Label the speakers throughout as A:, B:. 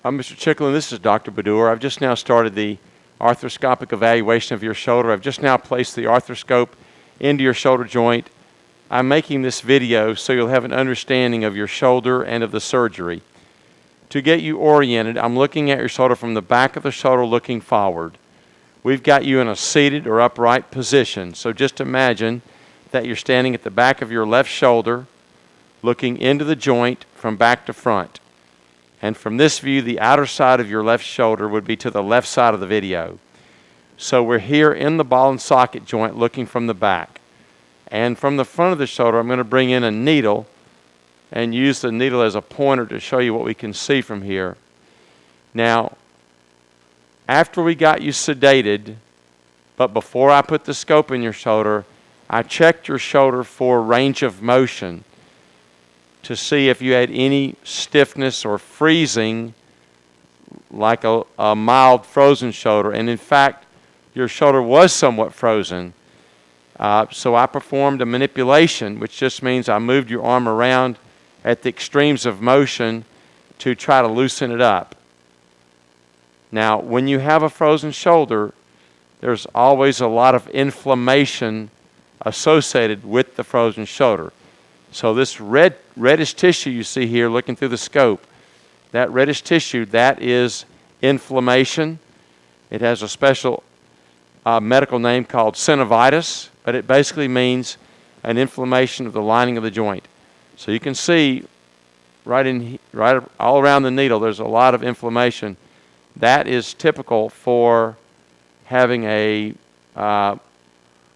A: I'm Mr. Chicklin. This is Dr. Badur. I've just now started the arthroscopic evaluation of your shoulder. I've just now placed the arthroscope into your shoulder joint. I'm making this video so you'll have an understanding of your shoulder and of the surgery. To get you oriented, I'm looking at your shoulder from the back of the shoulder looking forward. We've got you in a seated or upright position. So just imagine that you're standing at the back of your left shoulder looking into the joint from back to front. And from this view, the outer side of your left shoulder would be to the left side of the video. So we're here in the ball and socket joint looking from the back. And from the front of the shoulder, I'm going to bring in a needle and use the needle as a pointer to show you what we can see from here. Now, after we got you sedated, but before I put the scope in your shoulder, I checked your shoulder for range of motion to see if you had any stiffness or freezing, like a mild frozen shoulder. And in fact, your shoulder was somewhat frozen. So I performed a manipulation, which just means I moved your arm around at the extremes of motion to try to loosen it up. Now, when you have a frozen shoulder, there's always a lot of inflammation associated with the frozen shoulder. So this reddish tissue you see here looking through the scope, that reddish tissue, that is inflammation. It has a special medical name called synovitis, but it basically means an inflammation of the lining of the joint. So you can see right all around the needle, there's a lot of inflammation. That is typical for having a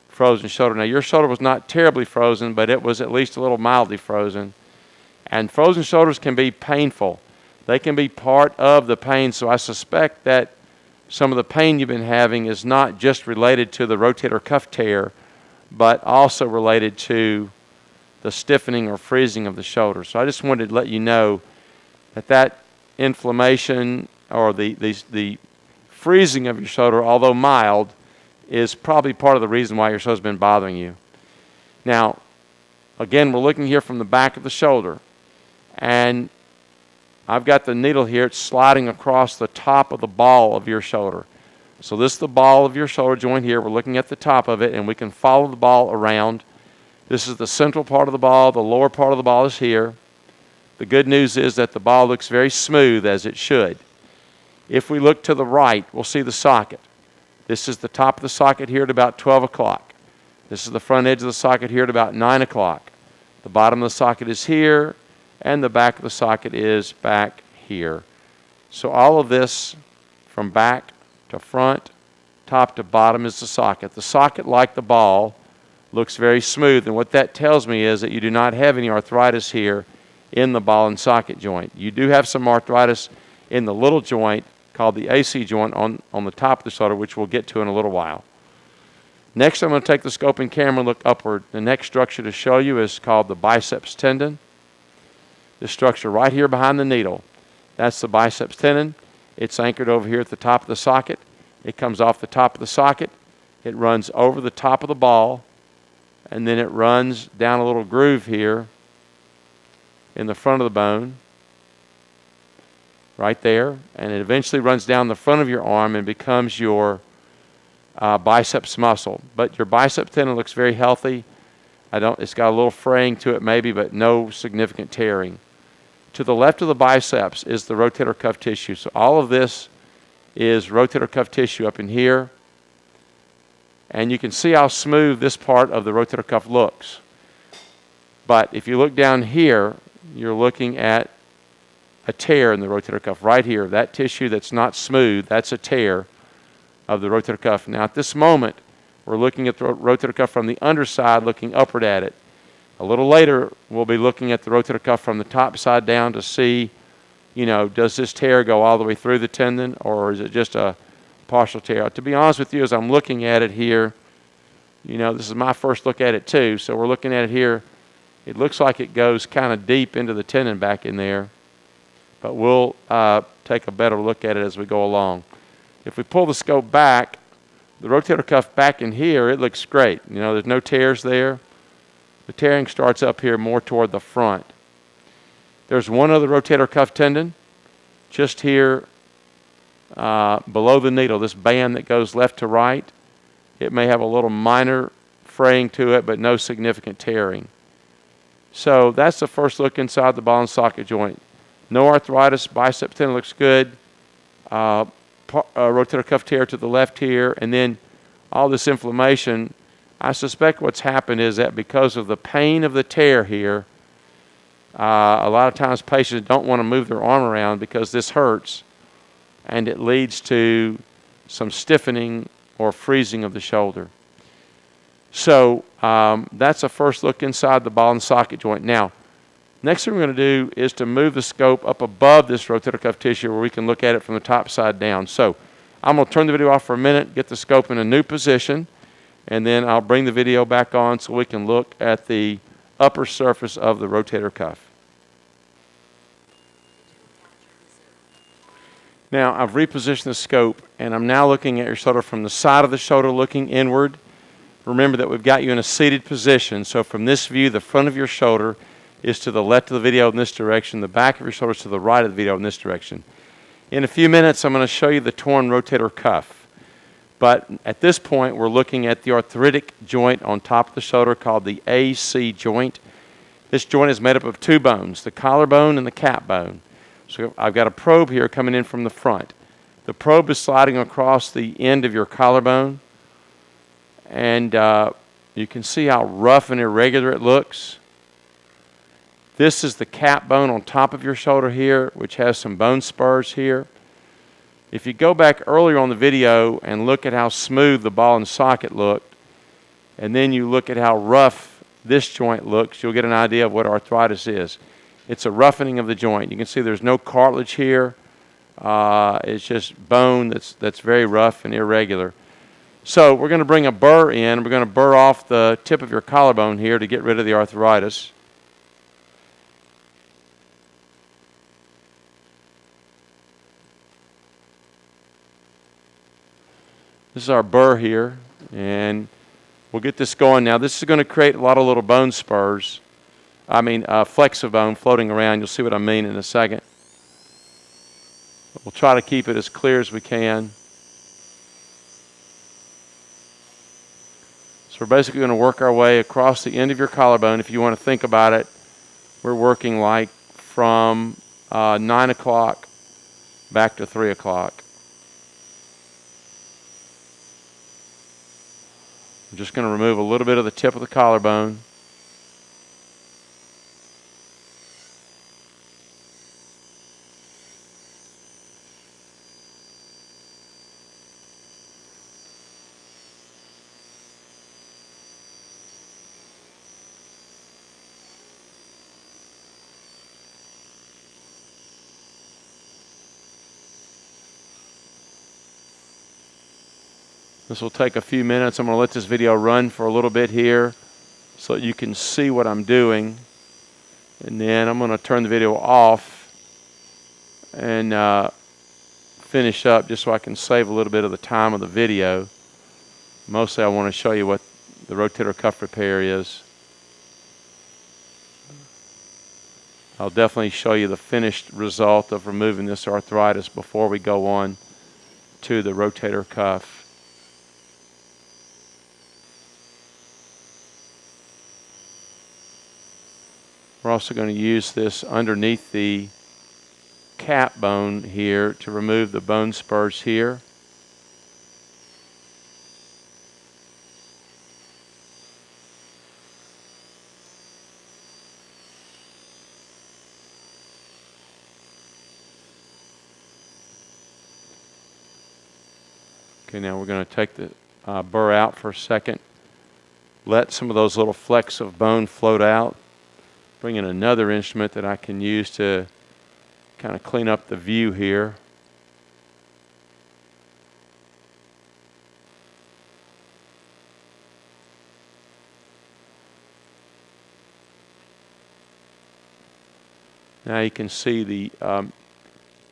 A: frozen shoulder. Now, your shoulder was not terribly frozen, but it was at least a little mildly frozen. And frozen shoulders can be painful. They can be part of the pain, so I suspect that some of the pain you've been having is not just related to the rotator cuff tear, but also related to the stiffening or freezing of the shoulder. So I just wanted to let you know that inflammation or the freezing of your shoulder, although mild, is probably part of the reason why your shoulder's been bothering you. Now, again, we're looking here from the back of the shoulder, and I've got the needle here. It's sliding across the top of the ball of your shoulder. So this is the ball of your shoulder joint here. We're looking at the top of it, and we can follow the ball around. This is the central part of the ball. The lower part of the ball is here. The good news is that the ball looks very smooth, as it should. If we look to the right, we'll see the socket. This is the top of the socket here at about 12 o'clock. This is the front edge of the socket here at about 9 o'clock. The bottom of the socket is here, and the back of the socket is back here. So all of this from back to front, top to bottom is the socket. The socket, like the ball, looks very smooth, and what that tells me is that you do not have any arthritis here in the ball and socket joint. You do have some arthritis in the little joint called the AC joint on the top of the shoulder, which we'll get to in a little while. Next, I'm going to take the scope and camera and look upward. The next structure to show you is called the biceps tendon. This structure right here behind the needle, that's the biceps tendon. It's anchored over here at the top of the socket. It comes off the top of the socket. It runs over the top of the ball, and then it runs down a little groove here in the front of the bone, right there, and it eventually runs down the front of your arm and becomes your biceps muscle. But your biceps tendon looks very healthy. It's got a little fraying to it maybe, but no significant tearing. To the left of the biceps is the rotator cuff tissue. So all of this is rotator cuff tissue up in here. And you can see how smooth this part of the rotator cuff looks. But if you look down here, you're looking at a tear in the rotator cuff right here. That tissue that's not smooth, that's a tear of the rotator cuff. Now at this moment, we're looking at the rotator cuff from the underside, looking upward at it. A little later, we'll be looking at the rotator cuff from the top side down to see, does this tear go all the way through the tendon, or is it just a partial tear? To be honest with you, as I'm looking at it here, this is my first look at it too, so we're looking at it here. It looks like it goes kind of deep into the tendon back in there, but we'll take a better look at it as we go along. If we pull the scope back, the rotator cuff back in here, it looks great. There's no tears there. The tearing starts up here more toward the front. There's one other rotator cuff tendon just here below the needle, this band that goes left to right. It may have a little minor fraying to it, but no significant tearing. So that's the first look inside the ball and socket joint. No arthritis, bicep tendon looks good. Rotator cuff tear to the left here, and then all this inflammation. I suspect what's happened is that because of the pain of the tear here, a lot of times patients don't want to move their arm around because this hurts, and it leads to some stiffening or freezing of the shoulder. So that's a first look inside the ball and socket joint. Now, next thing we're going to do is to move the scope up above this rotator cuff tissue where we can look at it from the top side down. So I'm going to turn the video off for a minute, get the scope in a new position, and then I'll bring the video back on so we can look at the upper surface of the rotator cuff. Now I've repositioned the scope, and I'm now looking at your shoulder from the side of the shoulder looking inward. Remember that we've got you in a seated position, so from this view, the front of your shoulder is to the left of the video in this direction, the back of your shoulder is to the right of the video in this direction. In a few minutes, I'm going to show you the torn rotator cuff. But at this point, we're looking at the arthritic joint on top of the shoulder called the AC joint. This joint is made up of two bones, the collarbone and the cap bone. So I've got a probe here coming in from the front. The probe is sliding across the end of your collarbone, and you can see how rough and irregular it looks. This is the cap bone on top of your shoulder here, which has some bone spurs here. If you go back earlier on the video and look at how smooth the ball and socket looked, and then you look at how rough this joint looks, you'll get an idea of what arthritis is. It's a roughening of the joint. You can see there's no cartilage here. It's just bone that's very rough and irregular. So we're going to bring a burr in. We're going to burr off the tip of your collarbone here to get rid of the arthritis. This is our burr here, and we'll get this going now. This is going to create a lot of little bone spurs. Flecks of bone floating around. You'll see what I mean in a second. We'll try to keep it as clear as we can. So we're basically going to work our way across the end of your collarbone. If you want to think about it, we're working like from 9 o'clock back to 3 o'clock. I'm just going to remove a little bit of the tip of the collarbone. This will take a few minutes. I'm going to let this video run for a little bit here so that you can see what I'm doing. And then I'm going to turn the video off and finish up just so I can save a little bit of the time of the video. Mostly I want to show you what the rotator cuff repair is. I'll definitely show you the finished result of removing this arthritis before we go on to the rotator cuff. We're also going to use this underneath the cap bone here to remove the bone spurs here. Okay, now we're going to take the burr out for a second. Let some of those little flecks of bone float out. Bring in another instrument that I can use to kind of clean up the view here. Now you can see the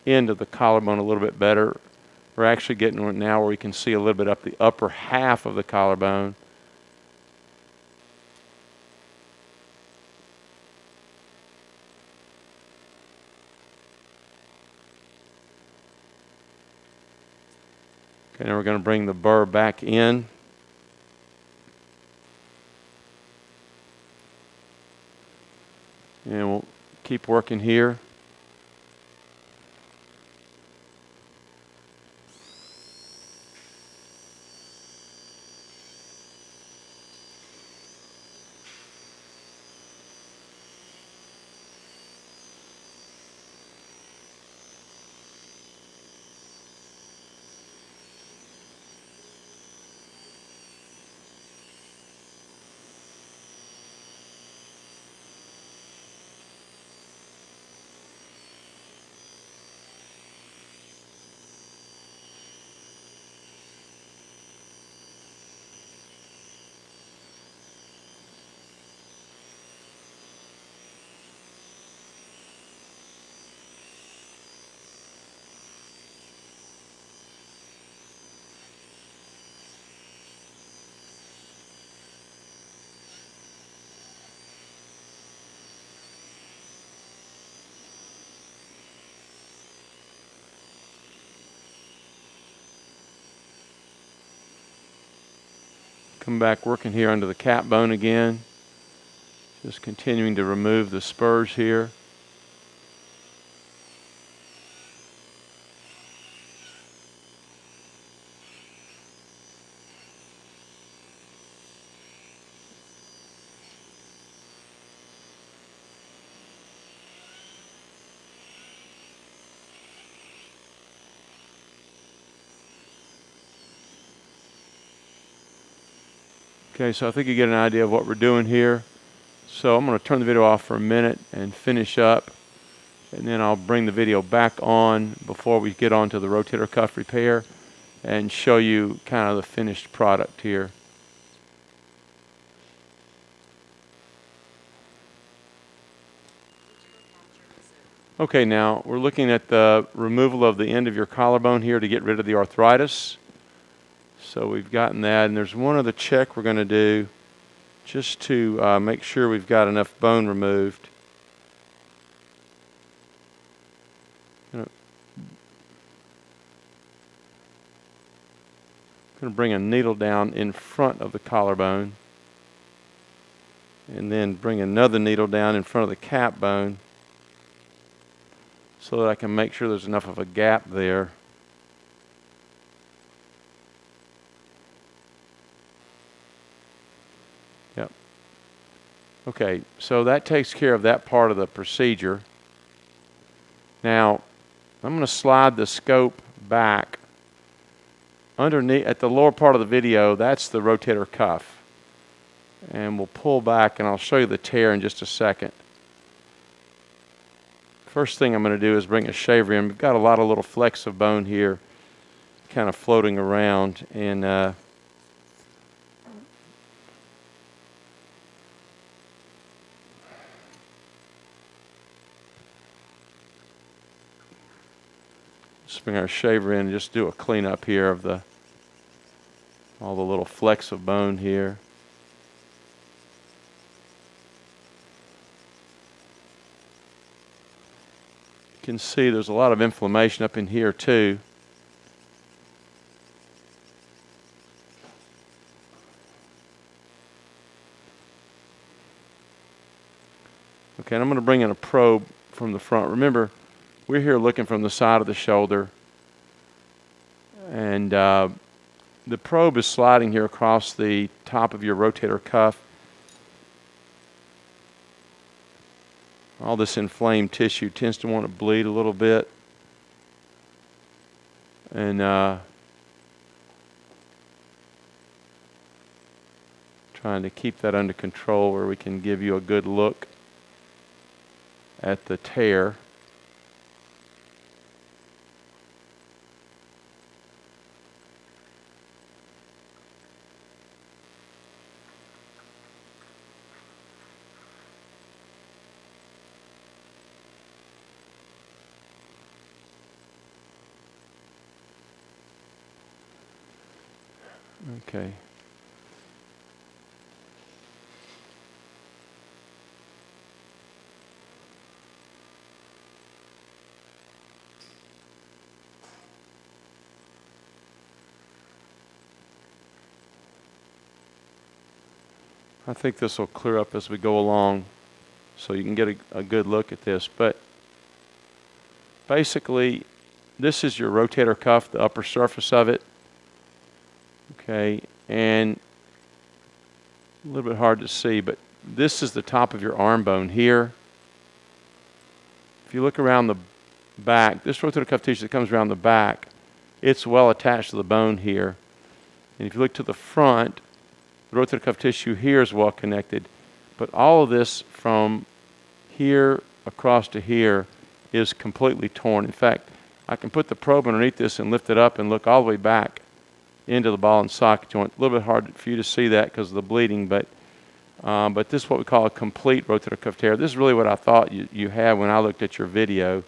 A: end of the collarbone a little bit better. We're actually getting it now where we can see a little bit up the upper half of the collarbone. Okay, now we're going to bring the burr back in. And we'll keep working here. Come back working here under the cap bone again. Just continuing to remove the spurs here. Okay, so I think you get an idea of what we're doing here. So I'm going to turn the video off for a minute and finish up. And then I'll bring the video back on before we get on to the rotator cuff repair and show you kind of the finished product here. Okay, now we're looking at the removal of the end of your collarbone here to get rid of the arthritis. So we've gotten that, and there's one other check we're going to do just to make sure we've got enough bone removed. I'm going to bring a needle down in front of the collarbone and then bring another needle down in front of the cap bone so that I can make sure there's enough of a gap there. Yep. Okay, so that takes care of that part of the procedure. Now, I'm going to slide the scope back. Underneath, at the lower part of the video, that's the rotator cuff. And we'll pull back, and I'll show you the tear in just a second. First thing I'm going to do is bring a shaver in. We've got a lot of little flecks of bone here kind of floating around, and just bring our shaver in and just do a cleanup here of all the little flecks of bone here. You can see there's a lot of inflammation up in here too. Okay, and I'm going to bring in a probe from the front. Remember, we're here looking from the side of the shoulder, and the probe is sliding here across the top of your rotator cuff. All this inflamed tissue tends to want to bleed a little bit, and trying to keep that under control where we can give you a good look at the tear. Okay. I think this will clear up as we go along so you can get a good look at this. But basically, this is your rotator cuff, the upper surface of it. Okay, and a little bit hard to see, but this is the top of your arm bone here. If you look around the back, this rotator cuff tissue that comes around the back, it's well attached to the bone here. And if you look to the front, the rotator cuff tissue here is well connected, but all of this from here across to here is completely torn. In fact, I can put the probe underneath this and lift it up and look all the way back into the ball and socket joint. A little bit hard for you to see that because of the bleeding, but this is what we call a complete rotator cuff tear. This is really what I thought you had when I looked at your video,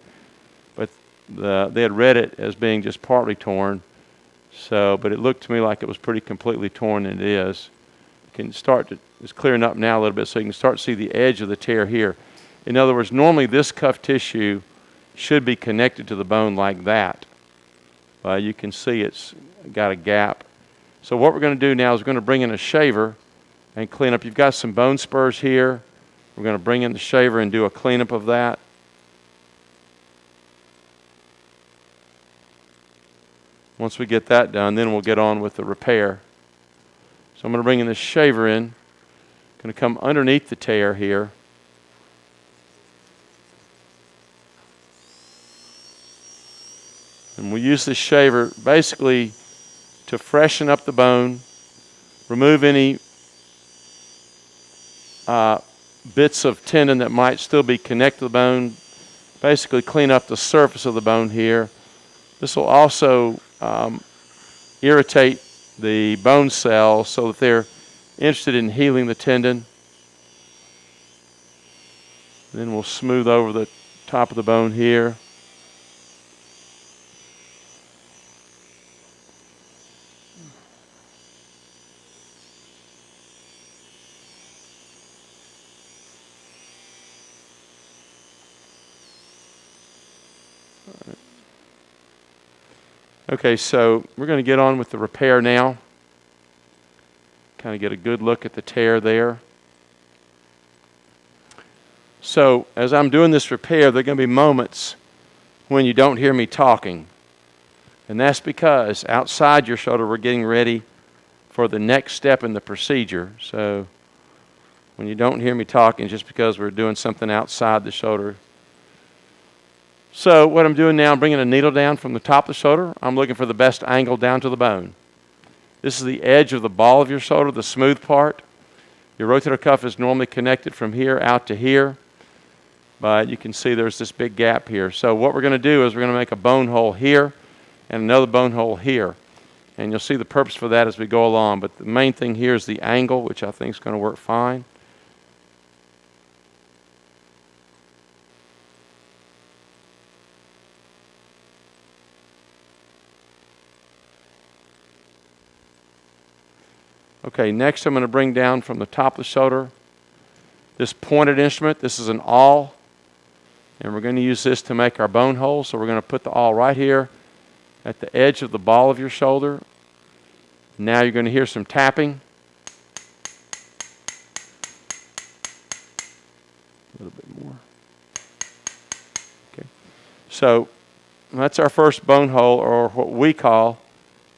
A: but they had read it as being just partly torn. So, but it looked to me like it was pretty completely torn, and it is. You can start to, it's clearing up now a little bit, so you can start to see the edge of the tear here. In other words, normally this cuff tissue should be connected to the bone like that. You can see it's got a gap. So what we're going to do now is we're going to bring in a shaver and clean up. You've got some bone spurs here. We're going to bring in the shaver and do a cleanup of that. Once we get that done, then we'll get on with the repair. So I'm going to bring in the shaver in. Going to come underneath the tear here. And we'll use this shaver basically to freshen up the bone, remove any bits of tendon that might still be connected to the bone, basically clean up the surface of the bone here. This will also irritate the bone cells so that they're interested in healing the tendon. Then we'll smooth over the top of the bone here. Okay, so we're going to get on with the repair now. Kind of get a good look at the tear there. So as I'm doing this repair, there are going to be moments when you don't hear me talking. And that's because outside your shoulder, we're getting ready for the next step in the procedure. So when you don't hear me talking, just because we're doing something outside the shoulder. So what I'm doing now, I'm bringing a needle down from the top of the shoulder. I'm looking for the best angle down to the bone. This is the edge of the ball of your shoulder, the smooth part. Your rotator cuff is normally connected from here out to here, but you can see there's this big gap here. So what we're going to do is we're going to make a bone hole here and another bone hole here. And you'll see the purpose for that as we go along. But the main thing here is the angle, which I think is going to work fine. Okay, next I'm going to bring down from the top of the shoulder this pointed instrument. This is an awl, and we're going to use this to make our bone hole. So we're going to put the awl right here at the edge of the ball of your shoulder. Now you're going to hear some tapping. A little bit more. Okay, so that's our first bone hole, or what we call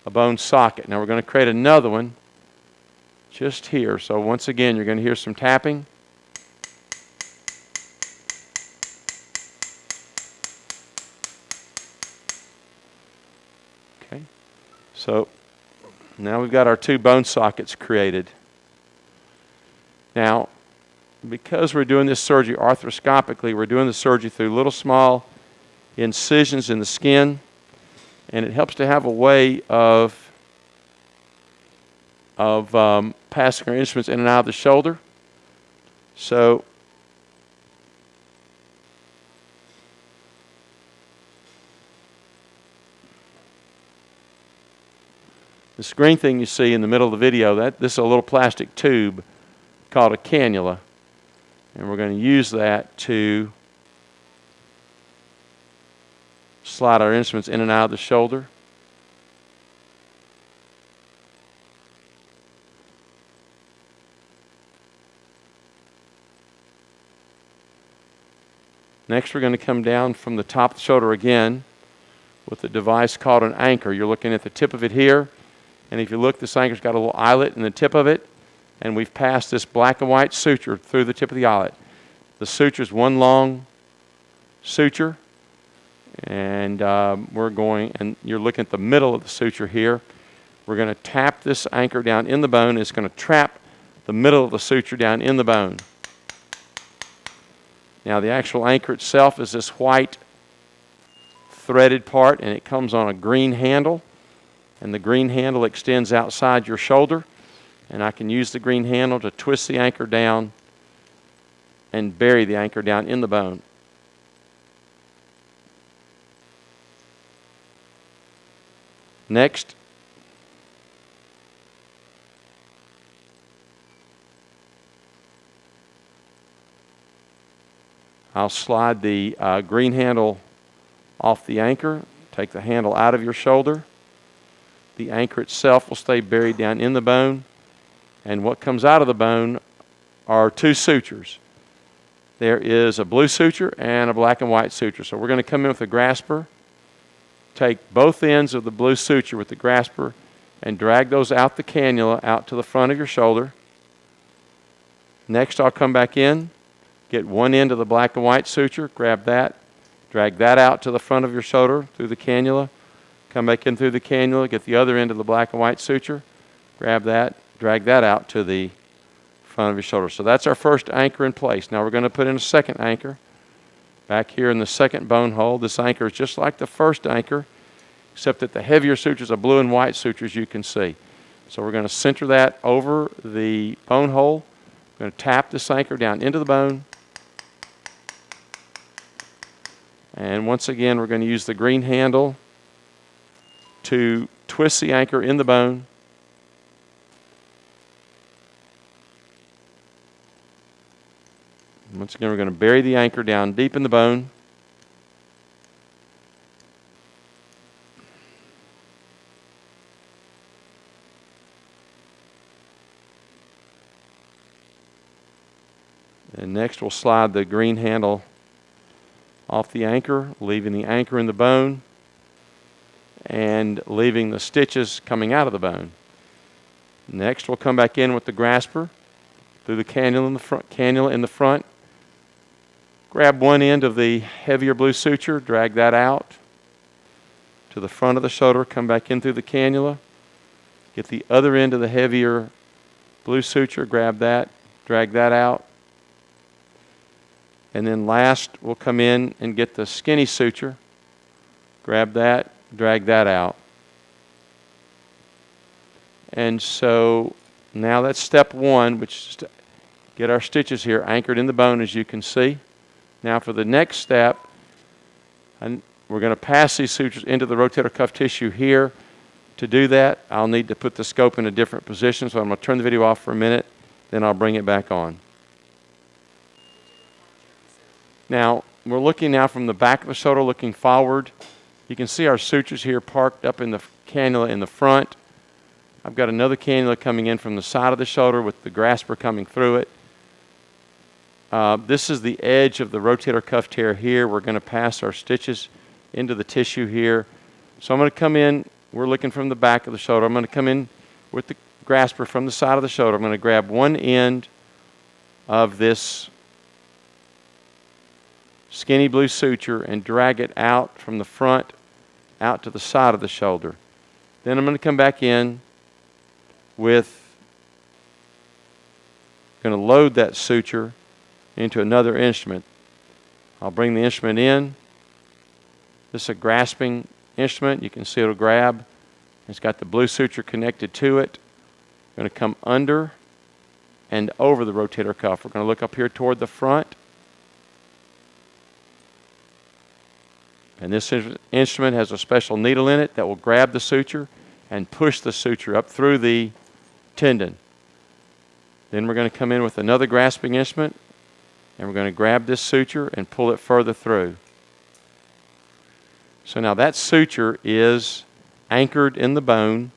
A: a bone socket. Now we're going to create another one just here. So once again, you're going to hear some tapping. Okay. So now we've got our two bone sockets created. Now, because we're doing this surgery arthroscopically, we're doing the surgery through little small incisions in the skin, and it helps to have a way of passing our instruments in and out of the shoulder. So this green thing you see in the middle of the video, this is a little plastic tube called a cannula, and we're going to use that to slide our instruments in and out of the shoulder. Next, we're going to come down from the top of the shoulder again with a device called an anchor. You're looking at the tip of it here, and if you look, this anchor's got a little eyelet in the tip of it, and we've passed this black and white suture through the tip of the eyelet. The suture is one long suture, and you're looking at the middle of the suture here. We're going to tap this anchor down in the bone. It's going to trap the middle of the suture down in the bone. Now the actual anchor itself is this white threaded part, and it comes on a green handle, and the green handle extends outside your shoulder, and I can use the green handle to twist the anchor down and bury the anchor down in the bone. Next, I'll slide the green handle off the anchor, take the handle out of your shoulder. The anchor itself will stay buried down in the bone, and what comes out of the bone are two sutures. There is a blue suture and a black and white suture. So we're going to come in with a grasper, take both ends of the blue suture with the grasper, and drag those out the cannula out to the front of your shoulder. Next, I'll come back in, get one end of the black and white suture, grab that, drag that out to the front of your shoulder through the cannula, come back in through the cannula, get the other end of the black and white suture, grab that, drag that out to the front of your shoulder. So that's our first anchor in place. Now we're going to put in a second anchor back here in the second bone hole. This anchor is just like the first anchor, except that the heavier sutures are blue and white sutures, you can see. So we're going to center that over the bone hole. We're going to tap this anchor down into the bone. And once again, we're going to use the green handle to twist the anchor in the bone. Once again, we're going to bury the anchor down deep in the bone. And next, we'll slide the green handle off the anchor, leaving the anchor in the bone and leaving the stitches coming out of the bone. Next, we'll come back in with the grasper through the cannula in the front. Grab one end of the heavier blue suture, drag that out to the front of the shoulder, come back in through the cannula, get the other end of the heavier blue suture, grab that, drag that out. And then last, we'll come in and get the skinny suture, grab that, drag that out. And so now that's step one, which is to get our stitches here anchored in the bone, as you can see. Now for the next step, we're going to pass these sutures into the rotator cuff tissue here. To do that, I'll need to put the scope in a different position, so I'm going to turn the video off for a minute, then I'll bring it back on. Now, we're looking now from the back of the shoulder, looking forward. You can see our sutures here parked up in the cannula in the front. I've got another cannula coming in from the side of the shoulder with the grasper coming through it. This is the edge of the rotator cuff tear here. We're going to pass our stitches into the tissue here. So I'm going to come in, we're looking from the back of the shoulder. I'm going to come in with the grasper from the side of the shoulder. I'm going to grab one end of this skinny blue suture and drag it out from the front out to the side of the shoulder. Then I'm going to come back in with, going to load that suture into another instrument. I'll bring the instrument in. This is a grasping instrument. You can see it'll grab. It's got the blue suture connected to it. I'm going to come under and over the rotator cuff. We're going to look up here toward the front. And this instrument has a special needle in it that will grab the suture and push the suture up through the tendon. Then we're going to come in with another grasping instrument, and we're going to grab this suture and pull it further through. So now that suture is anchored in the bone,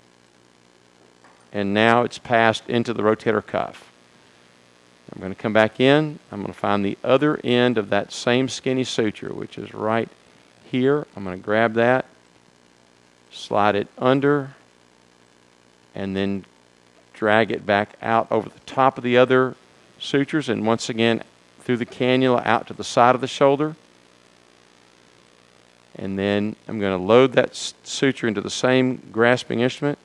A: and now it's passed into the rotator cuff. I'm going to come back in. I'm going to find the other end of that same skinny suture, which is right here. I'm going to grab that, slide it under, and then drag it back out over the top of the other sutures, and once again through the cannula out to the side of the shoulder. And then I'm going to load that suture into the same grasping instrument.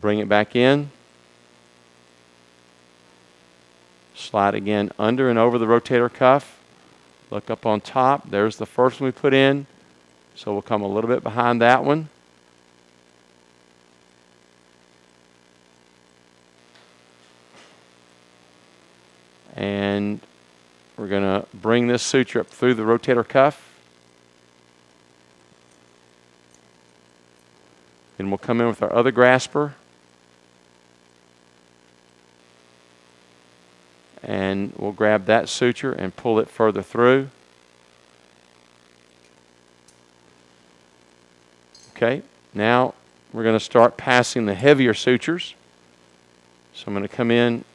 A: Bring it back in. Slide again under and over the rotator cuff. Look up on top. There's the first one we put in. So we'll come a little bit behind that one. And we're going to bring this suture up through the rotator cuff. Then we'll come in with our other grasper. And we'll grab that suture and pull it further through. Okay, now we're going to start passing the heavier sutures. So I'm going to come in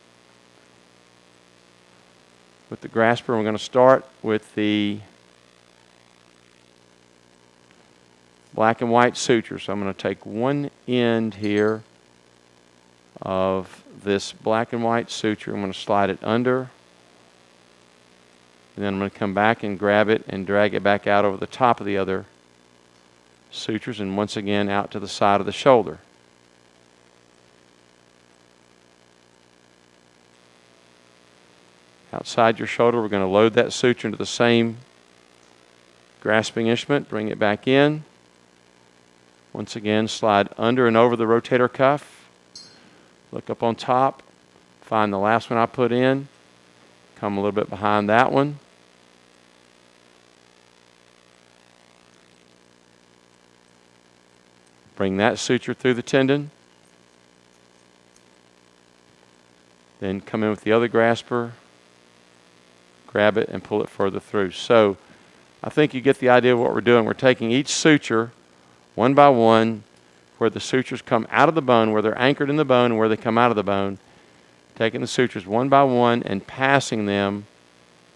A: with the grasper. We're going to start with the black and white suture. So I'm going to take one end here of this black and white suture. I'm going to slide it under. And then I'm going to come back and grab it and drag it back out over the top of the other sutures, and once again out to the side of the shoulder. Outside your shoulder, we're going to load that suture into the same grasping instrument, bring it back in. Once again, slide under and over the rotator cuff. Look up on top, find the last one I put in, come a little bit behind that one. Bring that suture through the tendon. Then come in with the other grasper, grab it and pull it further through. So I think you get the idea of what we're doing. We're taking each suture one by one, where the sutures come out of the bone, where they're anchored in the bone and where they come out of the bone, taking the sutures one by one and passing them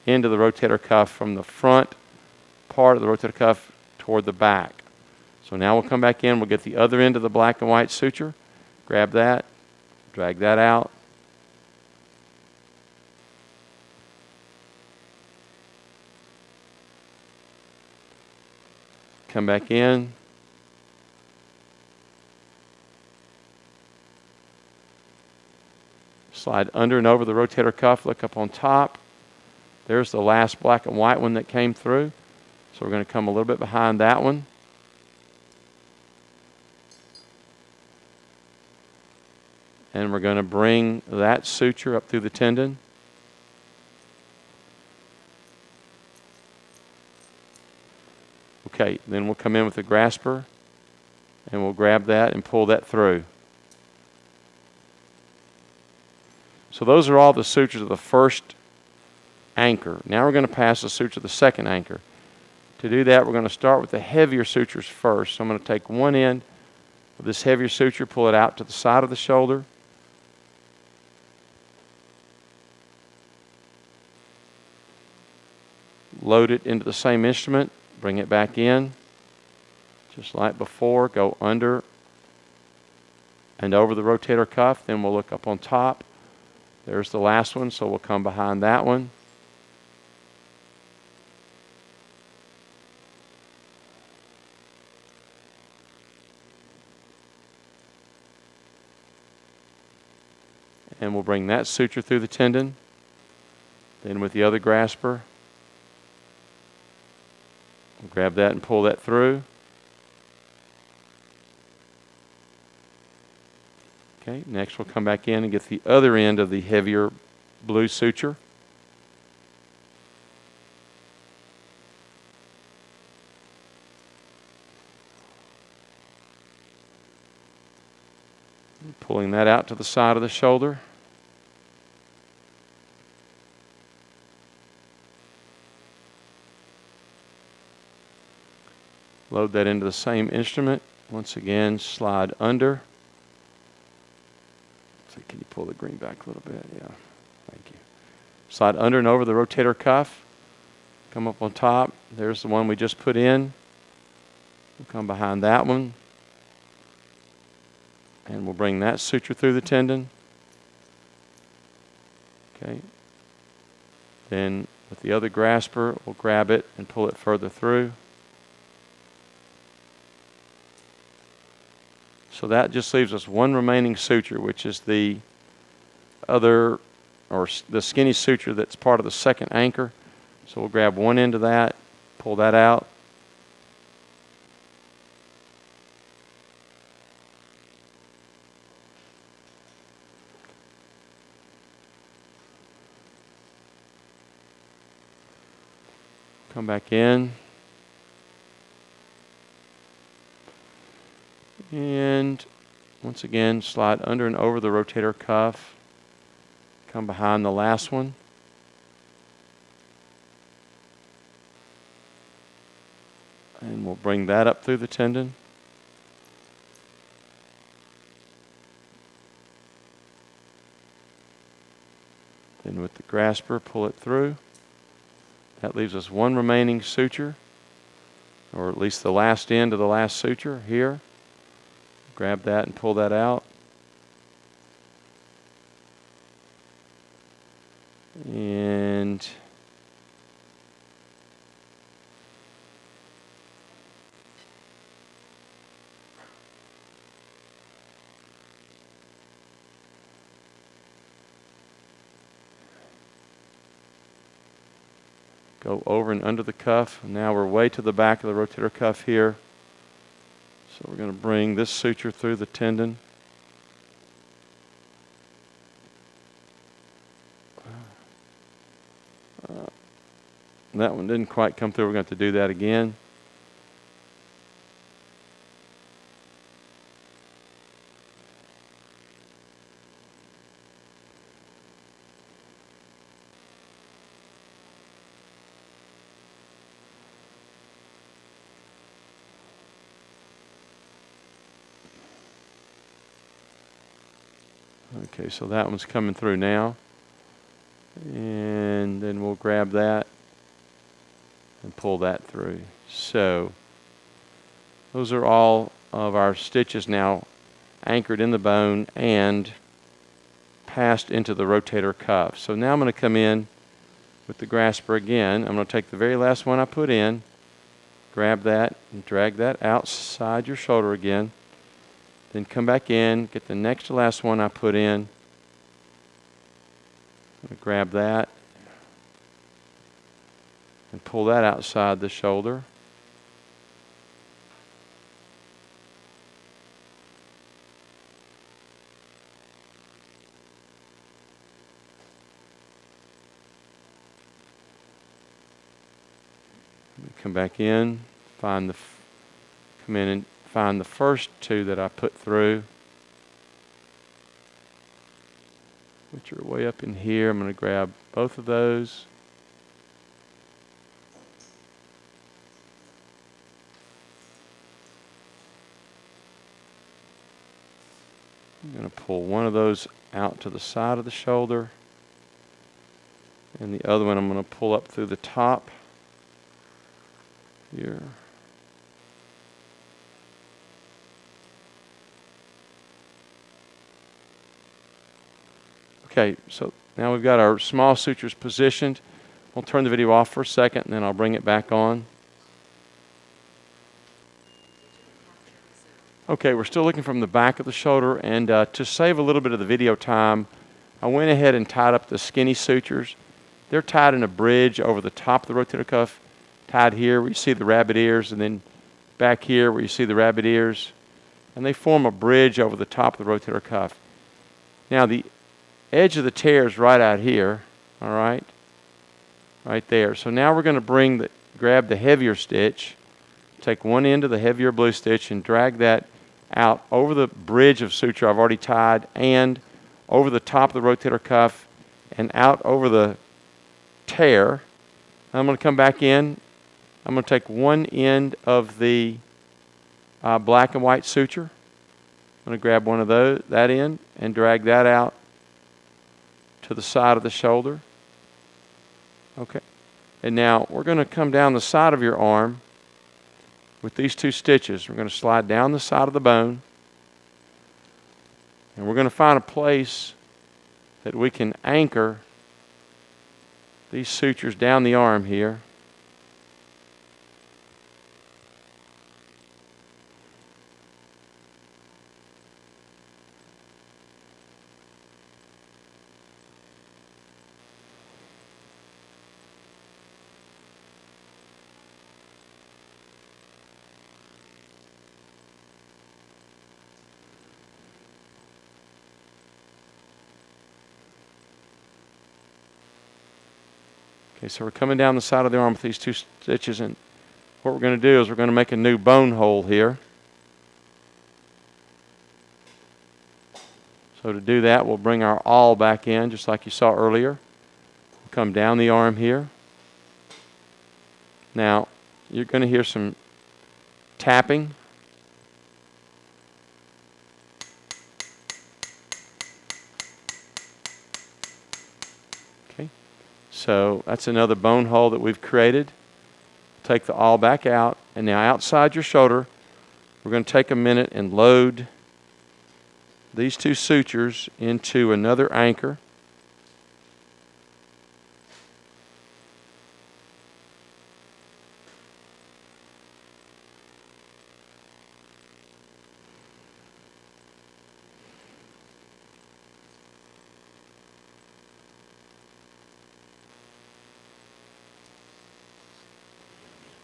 A: into the rotator cuff from the front part of the rotator cuff toward the back. So now we'll come back in, we'll get the other end of the black and white suture, grab that, drag that out. Come back in. Slide under and over the rotator cuff, look up on top. There's the last black and white one that came through. So we're going to come a little bit behind that one. And we're going to bring that suture up through the tendon. Okay, then we'll come in with the grasper and we'll grab that and pull that through. So those are all the sutures of the first anchor. Now we're going to pass the suture of the second anchor. To do that, we're going to start with the heavier sutures first. So I'm going to take one end of this heavier suture, pull it out to the side of the shoulder. Load it into the same instrument, bring it back in. Just like before, go under and over the rotator cuff. Then we'll look up on top. There's the last one, so we'll come behind that one. And we'll bring that suture through the tendon. Then with the other grasper, we'll grab that and pull that through. Okay, next we'll come back in and get the other end of the heavier blue suture. Pulling that out to the side of the shoulder. Load that into the same instrument. Once again, slide under. So can you pull the green back a little bit, yeah. Thank you. Slide under and over the rotator cuff. Come up on top. There's the one we just put in. We'll come behind that one. And we'll bring that suture through the tendon. Okay. Then with the other grasper, we'll grab it and pull it further through. So that just leaves us one remaining suture, which is the other, or the skinny suture that's part of the second anchor. So we'll grab one end of that, pull that out. Come back in. And once again, slide under and over the rotator cuff. Come behind the last one. And we'll bring that up through the tendon. Then with the grasper, pull it through. That leaves us one remaining suture, or at least the last end of the last suture here. Grab that and pull that out. And go over and under the cuff. Now we're way to the back of the rotator cuff here. So we're going to bring this suture through the tendon. That one didn't quite come through. We're going to have to do that again. Okay, so that one's coming through now. And then we'll grab that and pull that through. So those are all of our stitches now anchored in the bone and passed into the rotator cuff. So now I'm going to come in with the grasper again. I'm going to take the very last one I put in, grab that and drag that outside your shoulder again. Then come back in, get the next to last one I put in. I'm going to grab that and pull that outside the shoulder. Come back in, come in and find the first two that I put through, which are way up in here. I'm going to grab both of those. I'm going to pull one of those out to the side of the shoulder, and the other one I'm going to pull up through the top here. Okay, so now we've got our small sutures positioned. We'll turn the video off for a second, and then I'll bring it back on. Okay, we're still looking from the back of the shoulder, and to save a little bit of the video time, I went ahead and tied up the skinny sutures. They're tied in a bridge over the top of the rotator cuff, tied here where you see the rabbit ears, and then back here where you see the rabbit ears. And they form a bridge over the top of the rotator cuff. Now the edge of the tear is right out here, all right? Right there. So now we're going to grab the heavier stitch, take one end of the heavier blue stitch and drag that out over the bridge of suture I've already tied and over the top of the rotator cuff and out over the tear. I'm going to come back in. I'm going to take one end of the black and white suture. I'm going to grab one of that end and drag that out to the side of the shoulder. Okay. And now we're going to come down the side of your arm with these 2 stitches. We're going to slide down the side of the bone. And we're going to find a place that we can anchor these sutures down the arm here. Okay, so we're coming down the side of the arm with these 2 stitches, and what we're going to do is we're going to make a new bone hole here. So to do that, we'll bring our awl back in, just like you saw earlier. We'll come down the arm here. Now, you're going to hear some tapping. So that's another bone hole that we've created. Take the awl back out, and now outside your shoulder, we're going to take a minute and load these 2 sutures into another anchor.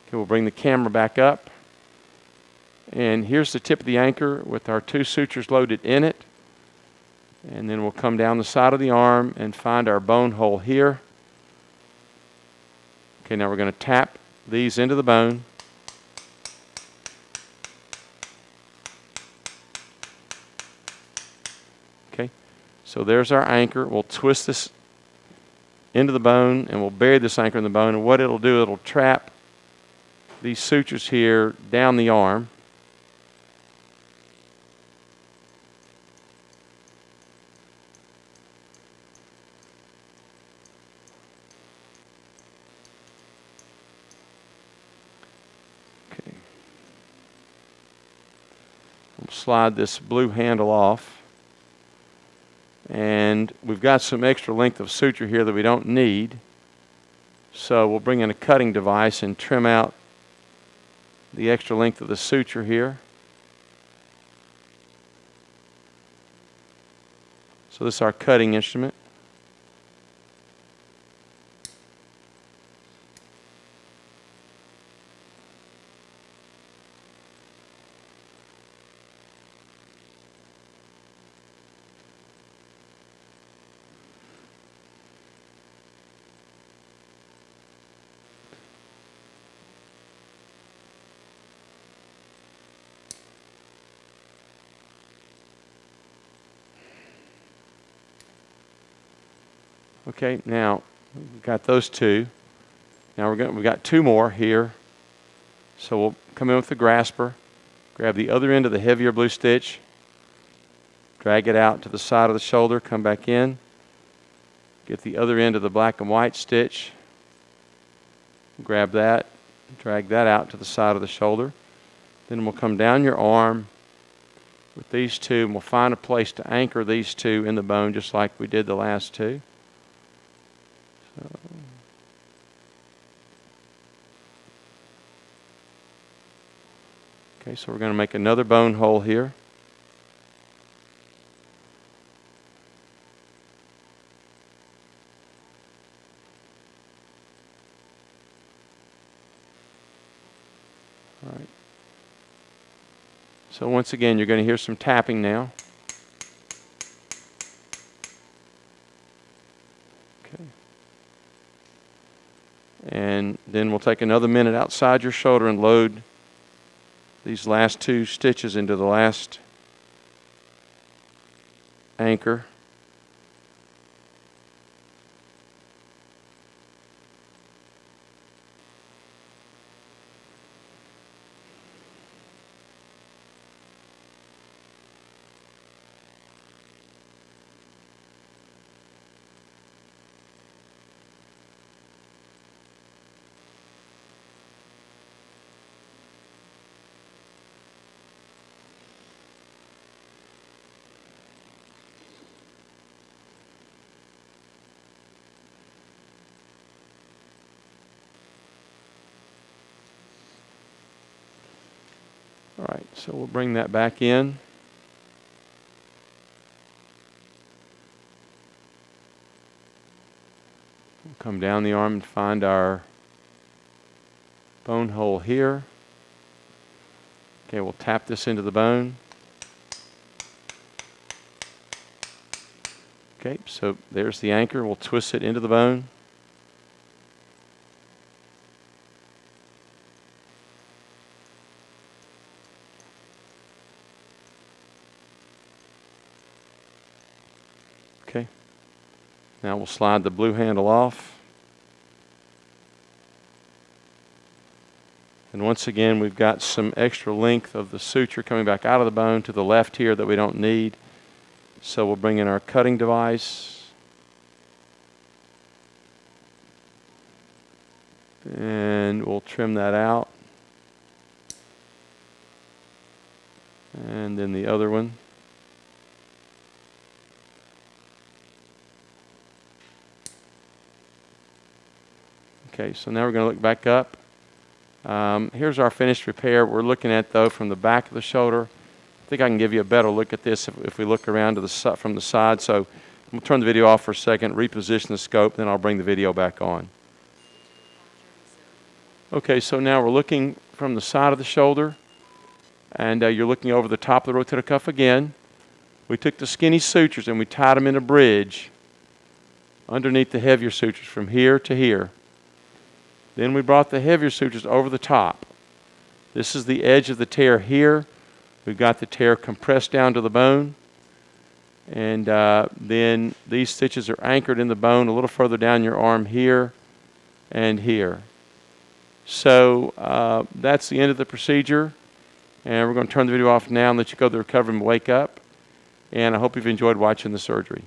A: Okay, we'll bring the camera back up. And here's the tip of the anchor with our 2 sutures loaded in it. And then we'll come down the side of the arm and find our bone hole here. Okay, now we're going to tap these into the bone. Okay, so there's our anchor. We'll twist this into the bone, and we'll bury this anchor in the bone. And what it'll do, it'll trap these sutures here down the arm. Okay. We'll slide this blue handle off. And we've got some extra length of suture here that we don't need. So we'll bring in a cutting device and trim out the extra length of the suture here. So this is our cutting instrument. Okay, now we've got those 2. Now we've got 2 more here. So we'll come in with the grasper, grab the other end of the heavier blue stitch, drag it out to the side of the shoulder, come back in, get the other end of the black and white stitch, grab that, drag that out to the side of the shoulder. Then we'll come down your arm with these 2, and we'll find a place to anchor these 2 in the bone just like we did the last 2. Okay, so we're going to make another bone hole here. All right. So once again, you're going to hear some tapping now. Okay. And then we'll take another minute outside your shoulder and load these last 2 stitches into the last anchor. All right, so we'll bring that back in. We'll come down the arm and find our bone hole here. Okay, we'll tap this into the bone. Okay, so there's the anchor. We'll twist it into the bone. Okay, now we'll slide the blue handle off. And once again, we've got some extra length of the suture coming back out of the bone to the left here that we don't need. So we'll bring in our cutting device. And we'll trim that out. And then the other one. Okay, so now we're going to look back up. Here's our finished repair. We're looking at, though, from the back of the shoulder. I think I can give you a better look at this if we look around to from the side. So I'm going to turn the video off for a second, reposition the scope, then I'll bring the video back on. Okay, so now we're looking from the side of the shoulder, and you're looking over the top of the rotator cuff again. We took the skinny sutures and we tied them in a bridge underneath the heavier sutures from here to here. Then we brought the heavier sutures over the top. This is the edge of the tear here. We've got the tear compressed down to the bone. And then these stitches are anchored in the bone a little further down your arm here and here. So that's the end of the procedure. And we're going to turn the video off now and let you go to the recovery and wake up. And I hope you've enjoyed watching the surgery.